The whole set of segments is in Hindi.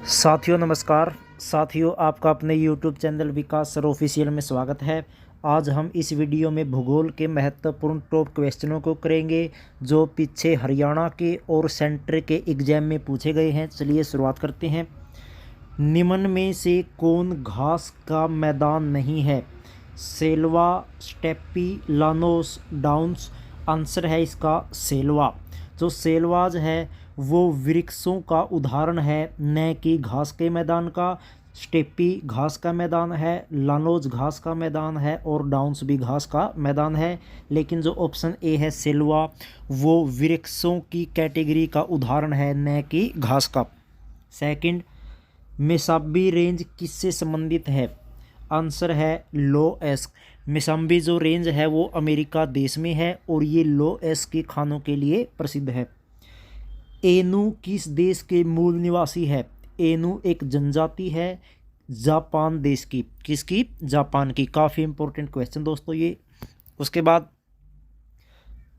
साथियों नमस्कार। साथियों आपका अपने YouTube चैनल विकास सर ऑफिशियल में स्वागत है। आज हम इस वीडियो में भूगोल के महत्वपूर्ण टॉप क्वेश्चनों को करेंगे जो पीछे हरियाणा के और सेंटर के एग्जाम में पूछे गए हैं। चलिए शुरुआत करते हैं। निम्न में से कौन घास का मैदान नहीं है? Selva, steppe, Llanos, downs. Answer है इसका सेल्वा। जो सेल्वाज है वो वृक्षों का उदाहरण है, न कि घास के मैदान का। स्टेपी घास का मैदान है, लानोज घास का मैदान है और डाउन्स भी घास का मैदान है। लेकिन जो ऑप्शन ए है सेल्वा वो वृक्षों की कैटेगरी का उदाहरण है, न कि घास का। सेकंड, मिसाबी रेंज किससे संबंधित है? आंसर है लोएस्क। मिसाबी जो रेंज है वो अमेरिका देश में है और ये लोएस्क के खानों के लिए प्रसिद्ध है। एनु किस देश के मूल निवासी है? एनु एक जनजाति है जापान देश की। किसकी? जापान की। काफ़ी इंपॉर्टेंट क्वेश्चन दोस्तों ये। उसके बाद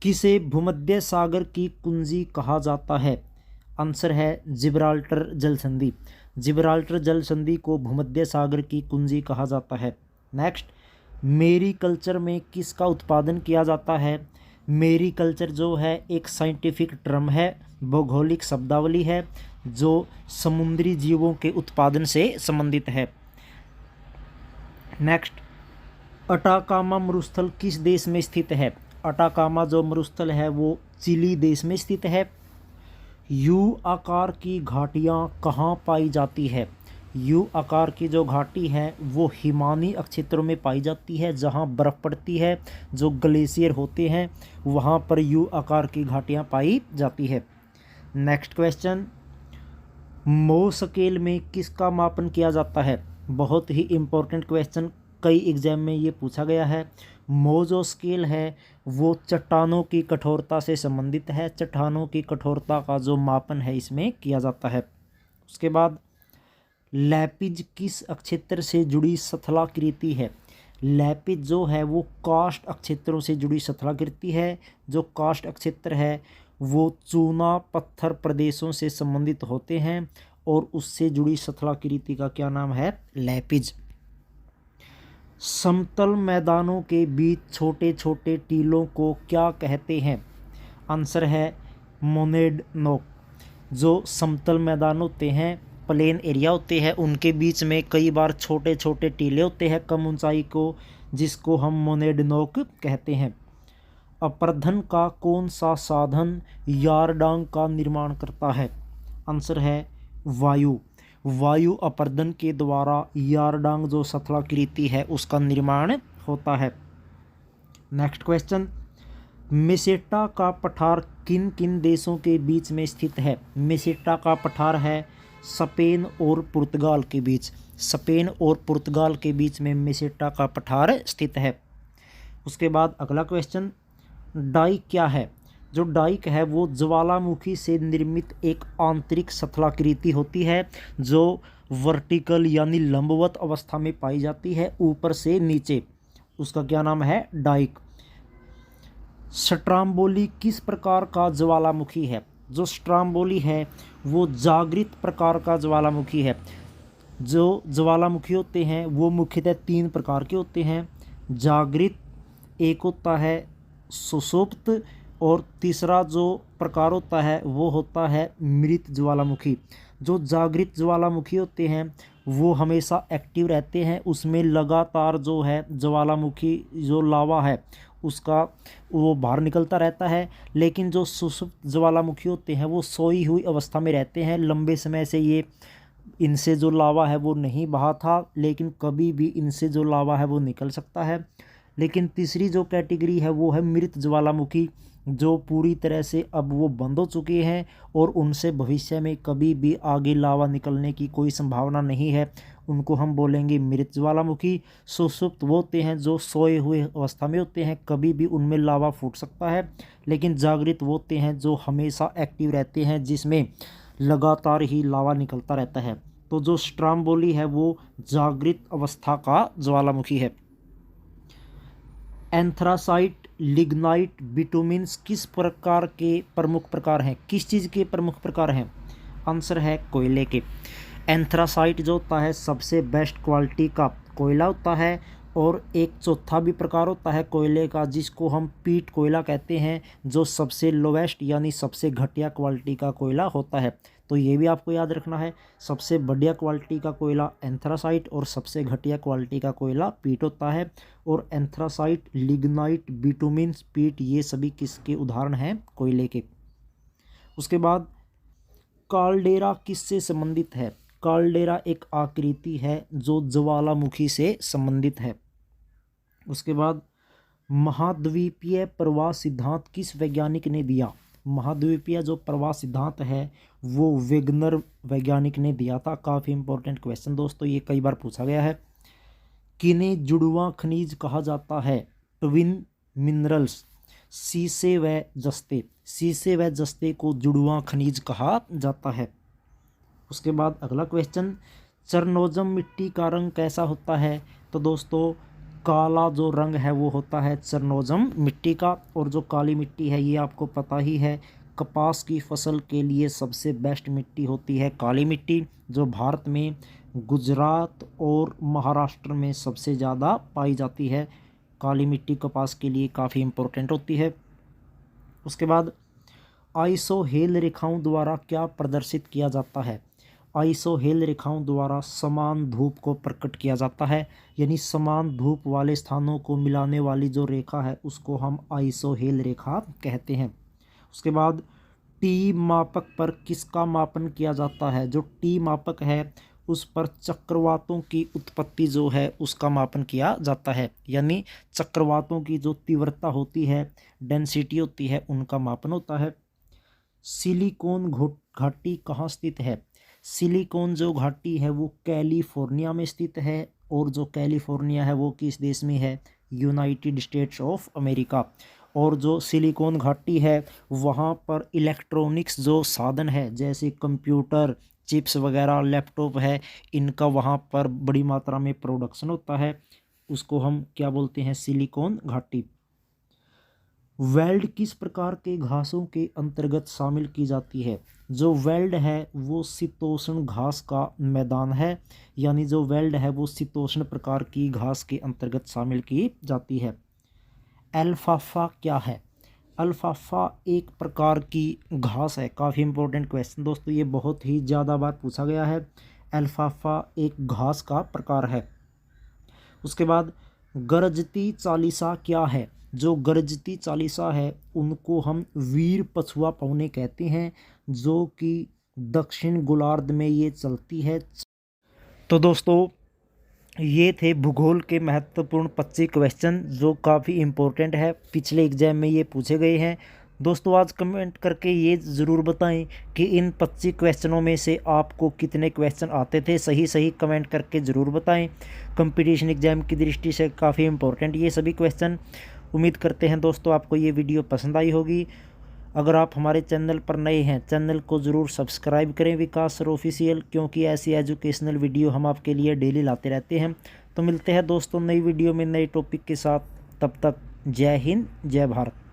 किसे भूमध्य सागर की कुंजी कहा जाता है? आंसर है जिब्राल्टर जल संधि। जिब्राल्टर जल संधि को भूमध्य सागर की कुंजी कहा जाता है। नेक्स्ट, मेरी कल्चर में किसका उत्पादन किया जाता है? मेरी कल्चर जो है एक साइंटिफिक टर्म है, भौगोलिक शब्दावली है जो समुद्री जीवों के उत्पादन से संबंधित है। नेक्स्ट, अटाकामा मरुस्थल किस देश में स्थित है? अटाकामा जो मरुस्थल है वो चिली देश में स्थित है। यू आकार की घाटियाँ कहाँ पाई जाती है? यू आकार की जो घाटी है वो हिमानी क्षेत्रों में पाई जाती है, जहाँ बर्फ़ पड़ती है, जो ग्लेशियर होते हैं वहाँ पर यू आकार की घाटियाँ पाई जाती है। नेक्स्ट क्वेश्चन, मो स्केल में किसका मापन किया जाता है? बहुत ही इम्पोर्टेंट क्वेश्चन, कई एग्जाम में ये पूछा गया है। मो जो स्केल है वो चट्टानों की कठोरता से संबंधित है। चट्टानों की कठोरता का जो मापन है इसमें किया जाता है। उसके बाद लैपिज किस क्षेत्र से जुड़ी स्थलाकृति है? लैपिज जो है वो कास्ट क्षेत्रों से जुड़ी स्थलाकृति है। जो कास्ट क्षेत्र है वो चूना पत्थर प्रदेशों से संबंधित होते हैं और उससे जुड़ी स्थलाकृति का क्या नाम है? लैपिज। समतल मैदानों के बीच छोटे छोटे टीलों को क्या कहते हैं? आंसर है मोनेडनोक। जो समतल मैदान होते हैं, प्लेन एरिया होते हैं, उनके बीच में कई बार छोटे छोटे टीले होते हैं कम ऊंचाई को, जिसको हम मोनेडनोक कहते हैं। अपर्धन का कौन सा साधन यारडांग का निर्माण करता है? आंसर है वायु। वायु अपर्धन के द्वारा यारडांग जो स्थलाकृति है उसका निर्माण होता है। नेक्स्ट क्वेश्चन, मेसेटा का पठार किन किन देशों के बीच में स्थित है? मेसेटा का पठार है स्पेन और पुर्तगाल के बीच। स्पेन और पुर्तगाल के बीच में मेसेटा का पठार स्थित है। उसके बाद अगला क्वेश्चन, डाइक क्या है? जो डाइक है वो ज्वालामुखी से निर्मित एक आंतरिक स्थलाकृति होती है जो वर्टिकल यानी लंबवत अवस्था में पाई जाती है ऊपर से नीचे। उसका क्या नाम है? डाइक। स्ट्राम्बोली किस प्रकार का ज्वालामुखी है? जो स्ट्राम्बोली है वो जागृत प्रकार का ज्वालामुखी है। जो ज्वालामुखी होते हैं वो मुख्यतः 3 प्रकार के होते हैं। जागृत, एक होता है सुषुप्त और तीसरा जो प्रकार होता है वो होता है मृत ज्वालामुखी। जो जागृत ज्वालामुखी होते हैं वो हमेशा एक्टिव रहते हैं, उसमें लगातार जो है ज्वालामुखी जो लावा है उसका वो बाहर निकलता रहता है। लेकिन जो सुषुप्त ज्वालामुखी होते हैं वो सोई हुई अवस्था में रहते हैं। लंबे समय से ये इनसे जो लावा है वो नहीं बहा था, लेकिन कभी भी इनसे जो लावा है वो निकल सकता है। लेकिन तीसरी जो कैटेगरी है वो है मृत ज्वालामुखी, जो पूरी तरह से अब वो बंद हो चुके हैं और उनसे भविष्य में कभी भी आगे लावा निकलने की कोई संभावना नहीं है। उनको हम बोलेंगे मृत ज्वालामुखी। सुषुप्त वो होते हैं जो सोए हुए अवस्था में होते हैं, कभी भी उनमें लावा फूट सकता है। लेकिन जागृत वो होते हैं जो हमेशा एक्टिव रहते हैं, जिसमें लगातार ही लावा निकलता रहता है। तो जो स्ट्राम्बोली है वो जागृत अवस्था का ज्वालामुखी है। एंथ्रासाइट, लिग्नाइट, बिटुमिन्स किस प्रकार के प्रमुख प्रकार हैं? किस चीज़ के प्रमुख प्रकार हैं? आंसर है कोयले के। एंथ्रासाइट जो होता है सबसे बेस्ट क्वालिटी का कोयला होता है। और एक चौथा भी प्रकार होता है कोयले का जिसको हम पीट कोयला कहते हैं, जो सबसे लोवेस्ट यानी सबसे घटिया क्वालिटी का कोयला होता है। तो ये भी आपको याद रखना है, सबसे बढ़िया क्वालिटी का कोयला एंथ्रासाइट और सबसे घटिया क्वालिटी का कोयला पीट होता है। और एंथ्रासाइट, लिग्नाइट, बिटुमिन, पीट ये सभी किसके उदाहरण हैं? कोयले के। उसके बाद काल्डेरा किससे संबंधित है? काल्डेरा एक आकृति है जो ज्वालामुखी से संबंधित है। उसके बाद महाद्वीपीय प्रवाह सिद्धांत किस वैज्ञानिक ने दिया? महाद्वीपीय जो प्रवाह सिद्धांत है वो वेगनर वैज्ञानिक ने दिया था। काफ़ी इंपॉर्टेंट क्वेश्चन दोस्तों, ये कई बार पूछा गया है। किन्हें जुड़वां खनिज कहा जाता है? ट्विन मिनरल्स, सीसे व जस्ते। सीसे व जस्ते को जुड़वां खनिज कहा जाता है। उसके बाद अगला क्वेश्चन, चरनोजम मिट्टी का रंग कैसा होता है? तो दोस्तों काला जो रंग है वो होता है चरनोजम मिट्टी का। और जो काली मिट्टी है ये आपको पता ही है, कपास की फसल के लिए सबसे बेस्ट मिट्टी होती है काली मिट्टी, जो भारत में गुजरात और महाराष्ट्र में सबसे ज़्यादा पाई जाती है। काली मिट्टी कपास के लिए काफ़ी इम्पोर्टेंट होती है। उसके बाद आइसोहेल रेखाओं द्वारा क्या प्रदर्शित किया जाता है? आइसोहेल रेखाओं द्वारा समान धूप को प्रकट किया जाता है, यानी समान धूप वाले स्थानों को मिलाने वाली जो रेखा है उसको हम आइसोहेल रेखा कहते हैं। उसके बाद टी मापक पर किसका मापन किया जाता है? जो टी मापक है उस पर चक्रवातों की उत्पत्ति जो है उसका मापन किया जाता है, यानी चक्रवातों की जो तीव्रता होती है, डेंसिटी होती है, उनका मापन होता है। सिलिकॉन घाटी कहाँ स्थित है? सिलिकॉन जो घाटी है वो कैलिफोर्निया में स्थित है। और जो कैलिफोर्निया है वो किस देश में है? United states of America. और जो सिलिकॉन घाटी है वहाँ पर इलेक्ट्रॉनिक्स जो साधन है जैसे कंप्यूटर, चिप्स वगैरह, लैपटॉप है, इनका वहाँ पर बड़ी मात्रा में प्रोडक्शन होता है, उसको हम क्या बोलते हैं? सिलिकॉन घाटी। वेल्ड किस प्रकार के घासों के अंतर्गत शामिल की जाती है? जो वेल्ड है वो शीतोष्ण घास का मैदान है, यानी जो वेल्ड है वो शीतोष्ण प्रकार की घास के अंतर्गत शामिल की जाती है। अल्फाफा क्या है? अल्फाफा एक प्रकार की घास है। काफ़ी इंपॉर्टेंट क्वेश्चन दोस्तों, ये बहुत ही ज़्यादा बार पूछा गया है। अल्फाफा एक घास का प्रकार है। उसके बाद गरजती चालीसा क्या है? जो गरजती चालीसा है उनको हम वीर पछुआ पौने कहते हैं, जो कि दक्षिण गोलार्ध में ये चलती है। तो दोस्तों ये थे भूगोल के महत्वपूर्ण 25 क्वेश्चन जो काफ़ी इम्पोर्टेंट है, पिछले एग्जाम में ये पूछे गए हैं। दोस्तों आज कमेंट करके ये ज़रूर बताएं कि इन 25 क्वेश्चनों में से आपको कितने क्वेश्चन आते थे। सही कमेंट करके ज़रूर बताएं। कंपटीशन एग्जाम की दृष्टि से काफ़ी इम्पोर्टेंट ये सभी क्वेश्चन। उम्मीद करते हैं दोस्तों आपको ये वीडियो पसंद आई होगी। अगर आप हमारे चैनल पर नए हैं, चैनल को ज़रूर सब्सक्राइब करें विकास सर ऑफिशियल, क्योंकि ऐसी एजुकेशनल वीडियो हम आपके लिए डेली लाते रहते हैं। तो मिलते हैं दोस्तों नई वीडियो में नए टॉपिक के साथ। तब तक जय हिंद, जय भारत।